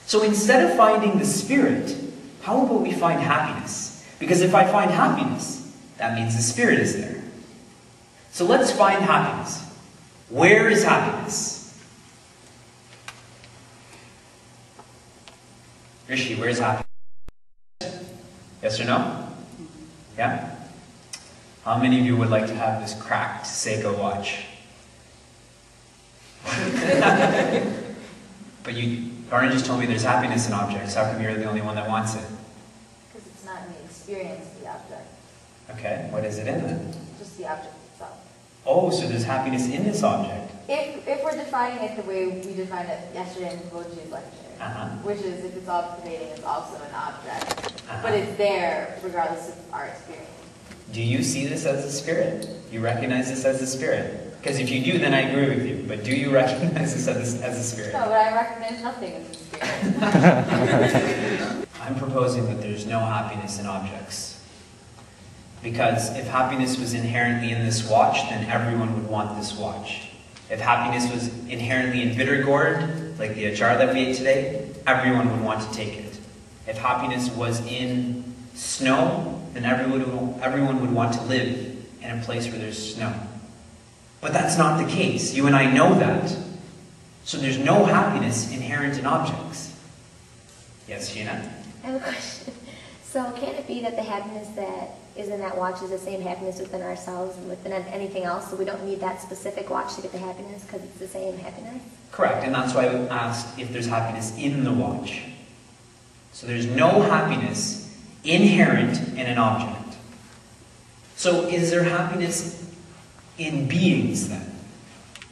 So instead of finding the spirit, how about we find happiness? Because if I find happiness, that means the spirit is there. So let's find happiness. Where is happiness? Rishi, where's happiness? Yes or no? Yeah? How many of you would like to have this cracked Seiko watch? But Barney just told me there's happiness in objects. How come you're the only one that wants it? Because it's not in the experience of the object. Okay, what is it in then? Just the object itself. Oh, so there's happiness in this object. If we're defining it the way we defined it yesterday in Vivekji's lecture, which is if it's all pervading, it's also an object. But it's there regardless of our experience. Do you see this as a spirit? You recognize this as a spirit? Because if you do, then I agree with you. But do you recognize this as a spirit? No, but I recognize nothing as a spirit. I'm proposing that there's no happiness in objects. Because if happiness was inherently in this watch, then everyone would want this watch. If happiness was inherently in bitter gourd, like the Acharya that we ate today, everyone would want to take it. If happiness was in snow, then everyone would want to live in a place where there's snow. But that's not the case. You and I know that. So there's no happiness inherent in objects. Yes, Sheena? I have a question. So can it be that the happiness that is in that watch is the same happiness within ourselves and within anything else, so we don't need that specific watch to get the happiness because it's the same happiness? Correct, and that's why I asked if there's happiness in the watch. So there's no happiness inherent in an object. So is there happiness in beings then?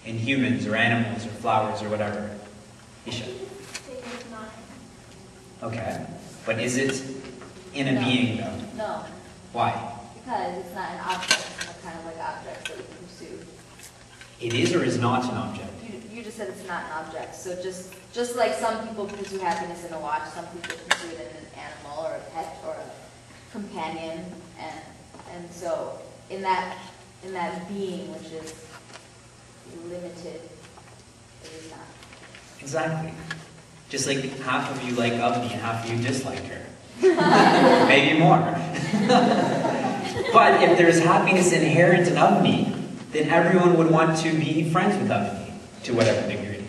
In humans or animals or flowers or whatever? Isha? Okay, but is it in a being though? No. Why? Because it's not an object. It's not kind of like objects that we pursue. It is or is not an object? You just said it's not an object. So just like some people pursue happiness in a watch, some people pursue it in an animal or a pet or a companion, and so in that being which is limited, it is not. Exactly. Just like half of you like Avni and half of you dislike her. Maybe more. But if there's happiness inherent in Avni, then everyone would want to be friends with Avni, to whatever degree.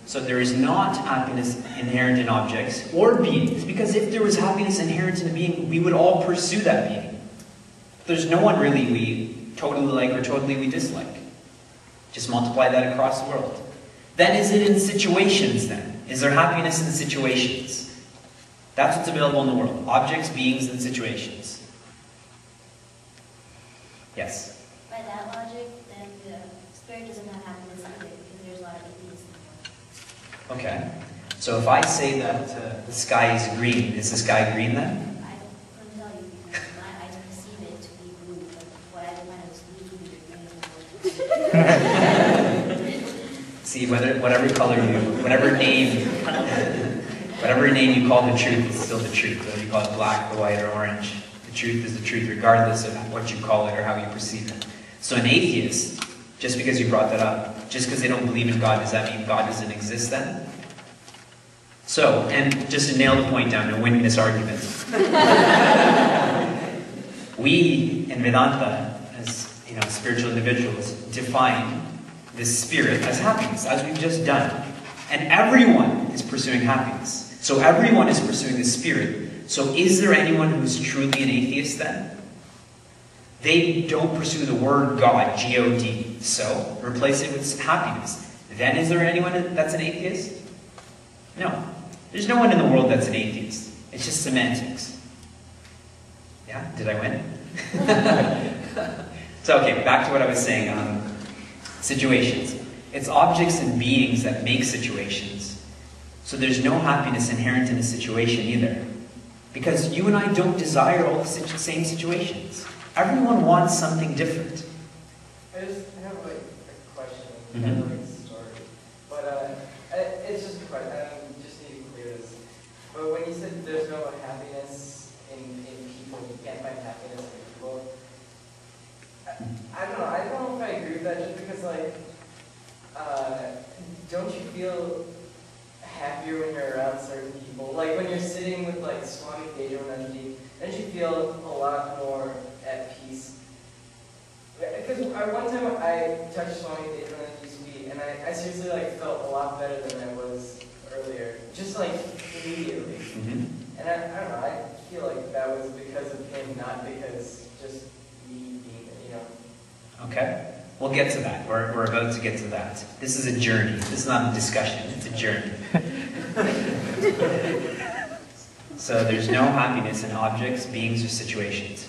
So there is not happiness inherent in objects or beings, because if there was happiness inherent in a being, we would all pursue that being. There's no one really we totally like or totally we dislike. Just multiply that across the world. Then is it in situations then? Is there happiness in situations? That's what's available in the world. Objects, beings, and situations. Yes? By that logic, then the spirit doesn't have happiness either, because there's a lot of atheists in the world. Okay. So if I say that the sky is green, is the sky green then? I couldn't tell you, because I perceive it to be blue, but what I define as blue is green. See, whatever color whatever name you call the truth is still the truth. Whether you call it black, or white, or orange, the truth is the truth regardless of what you call it or how you perceive it. So an atheist, just because you brought that up, just because they don't believe in God, does that mean God doesn't exist then? So, and just to nail the point down and win this argument, we in Vedanta, as spiritual individuals, define this spirit as happiness, as we've just done. And everyone is pursuing happiness. So everyone is pursuing the spirit. So is there anyone who's truly an atheist then? They don't pursue the word God, G-O-D. So replace it with happiness. Then is there anyone that's an atheist? No. There's no one in the world that's an atheist. It's just semantics. Yeah? Did I win? So okay, back to what I was saying. Situations. It's objects and beings that make situations. So there's no happiness inherent in a situation either. Because you and I don't desire all the same situations. Everyone wants something different. I have a question. Mm-hmm. I don't know the story. But it's just a question. I just need to clear this. But when you said there's no happiness in people, you can't find happiness in people. I don't know. I don't know if I agree with that, just because, like, don't you feel happier when you're around certain people. Like when you're sitting with like Swami Devananji, don't you feel a lot more at peace? Because one time I touched Swami Devananji's feet, and I seriously like felt a lot better than I was earlier, just like immediately. Mm-hmm. And I don't know, I feel like that was because of him, not because just me being, you know. Okay. We'll get to that. We're about to get to that. This is a journey. This is not a discussion. It's a journey. So there's no happiness in objects, beings, or situations.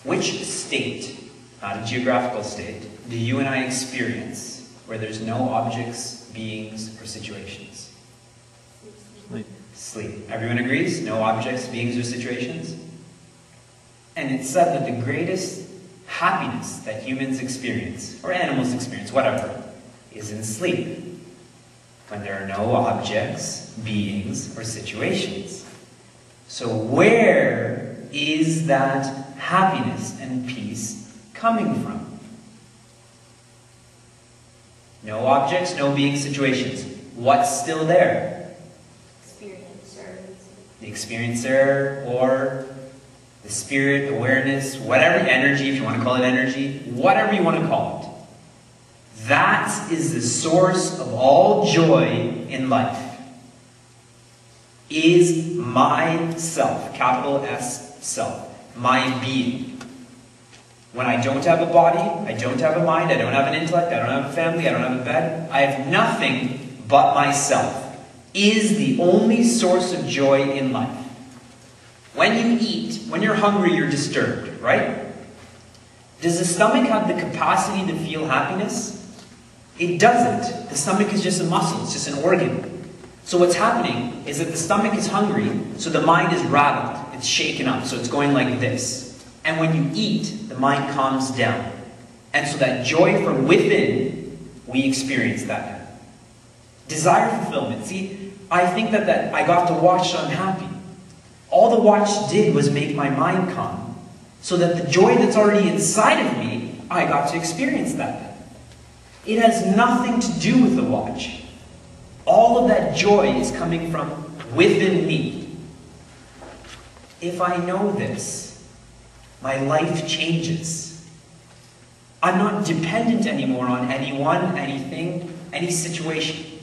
Which state, not a geographical state, do you and I experience where there's no objects, beings, or situations? Sleep. Sleep. Everyone agrees? No objects, beings, or situations? And it's said that the greatest happiness that humans experience, or animals experience, whatever, is in sleep, when there are no objects, beings, or situations. So where is that happiness and peace coming from? No objects, no beings, situations. What's still there? The experiencer, or the spirit, awareness, whatever, energy, if you want to call it energy, whatever you want to call it. That is the source of all joy in life. Is myself, capital S, self, my being. When I don't have a body, I don't have a mind, I don't have an intellect, I don't have a family, I don't have a bed, I have nothing but myself. Is the only source of joy in life. When you eat, when you're hungry, you're disturbed, right? Does the stomach have the capacity to feel happiness? It doesn't. The stomach is just a muscle, it's just an organ. So what's happening is that the stomach is hungry, so the mind is rattled, it's shaken up, so it's going like this. And when you eat, the mind calms down. And so that joy from within, we experience that. Desire fulfillment. See, I think that I got to watch, so I'm happy. All the watch did was make my mind calm, so that the joy that's already inside of me, I got to experience that. It has nothing to do with the watch. All of that joy is coming from within me. If I know this, my life changes. I'm not dependent anymore on anyone, anything, any situation.